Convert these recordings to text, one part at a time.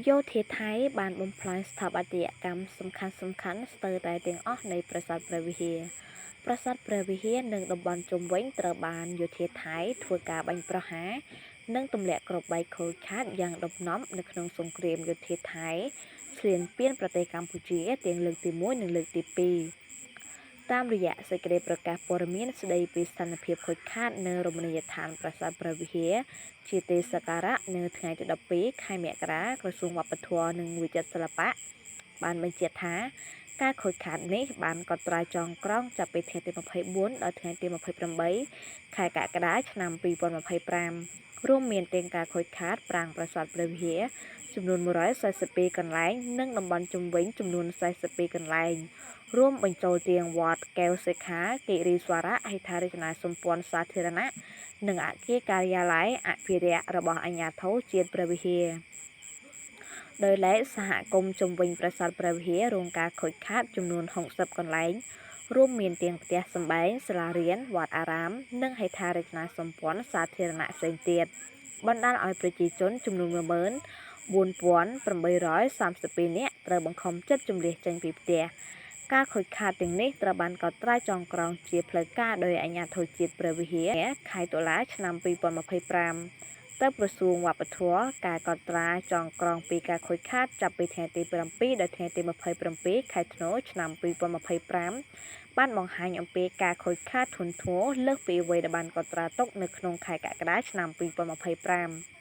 យោធាថៃបានបំផ្លាញស្ថាបត្យកម្មសំខាន់ស្ទើរតែទាំងអស់នៃប្រាសាទព្រះវិហារប្រាសាទព្រះវិហារនិងតំបន់ជុំវិញត្រូវបានយោធាថៃធ្វើការបាញ់ប្រហារនិងទម្លាក់គ្រាប់បែកខូចខាតយ៉ាងដំណំនៅក្នុងសង្គ្រាមយោធាថៃឈ្លានពានប្រទេសកម្ពុជាទាំងលើកទី1និងលើកទី2តាមរយៈសេចក្តីប្រកាសព័ត៌មានស្តីពីស្ថានភាពខូចខាតនៅរមណីយដ្ឋានប្រាសាទព្រះវិហារជាទីសក្ការៈនៅថ្ងៃទី12ខែមករាក្រសួងវប្បធម៌និងវិចិត្រសិល្បៈបានបញ្ជាក់ថាការខូចខាតនេះបានកត់ត្រាចងក្រងចាប់ពីថ្ងៃទី24ដល់ថ្ងៃទី28ខែកក្កដាឆ្នាំ2025រួមមានទាំងការខូចខាតប្រាង្គប្រាសាទព្រះវិហារចំនួន142កន្លែងនិងតំបន់ជុំវិញចំនួន42កន្លែងរួមបញ្ចូលទាំងវត្តកែវសិក្ខាគិរីស្វារៈហេដ្ឋារចនាសម្ព័ន្ធសាធារណៈនិងអគារការិយាល័យអភិរក្សរបស់អាជ្ញាធរជាតិព្រះវិហារដោយឡែកសហគមន៍ជំវិញប្រាសាទព្រះវិហាររងការខូចខាតចំនួន60កន្លែងរួមមានទាំងផ្ទះសម្បែងសាលារៀនវត្តអារាមនិងហេដ្ឋារចនាសម្ព័ន្ធសាធារណៈផ្សេងទៀតបណ្ដាលឲ្យប្រជាជនចំនួន14832នាក់ត្រូវបង្ខំចិត្តជម្លៀសចេញពីផ្ទះការខូចខាតទាំងនេះត្រូវបានកត់ត្រាចងក្រងជាផ្លូវការដោយអាជ្ញាធរជាតិព្រះវិហារខែតុលាឆ្នាំ2025ទៅក្រសួងវប្បធម៌ការកត់ត្រាចងក្រងពីការខូចខាតចាប់ពីថ្ងៃទី7ដល់ថ្ងៃទី27ខែធ្នូឆ្នាំ2025បានបង្ហាញអំពីការខូចខាតធ្ងន់ធ្ងរលើសពីអ្វីដែលបានកត់ត្រាទុកនៅក្នុងខែកក្កដាឆ្នាំ2025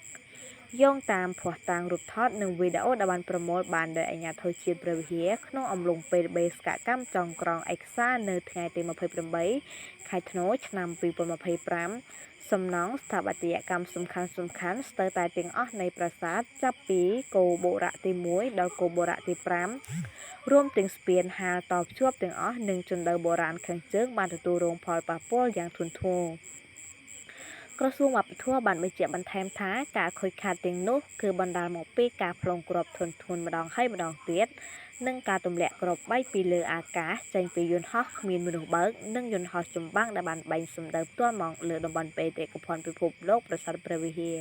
យោងតាមភស្តុតាងរូបថតនិងវីដេអូដែលបានប្រមូលបានដោយអាជ្ញាធរជាតិព្រះវិហារក្នុងអំឡុងពេលបេសកកម្មចងក្រងឯកសារនៅថ្ងៃទី28ខែធ្នូឆ្នាំ2025សំណង់ស្ថាបត្យកម្មសំខាន់ស្ទើរតែទាំងអស់នៃប្រាសាទចាប់ពីគោបុរៈទី1ដល់គោបុរៈទី5រួមទាំងស្ពានហាលតភ្ជាប់ទាំងអស់និងជណ្ដើរបុរាណខាងជើងបានទទួលរងផលប៉ះពាល់យ៉ាងធ្ងន់ធ្ងរក្រសួងវប្បធម៌បានបញ្ជាក់បន្ថែមថាការខូចខាតទាំងនោះគឺបណ្ដាលមកពីការផ្លុំគ្រាប់ធន់ម្ដងហើយម្ដងទៀតនិងការទម្លាក់គ្រាប់បែកពីលើអាកាសចេញពីយន្តហោះគ្មានមនុស្សបើកនិងយន្តហោះចម្បាំងដែលបានបែកសម្ដៅផ្ទាល់មកលើតំបន់បេតិកភណ្ឌពិភពលោកប្រាសាទព្រះវិហារ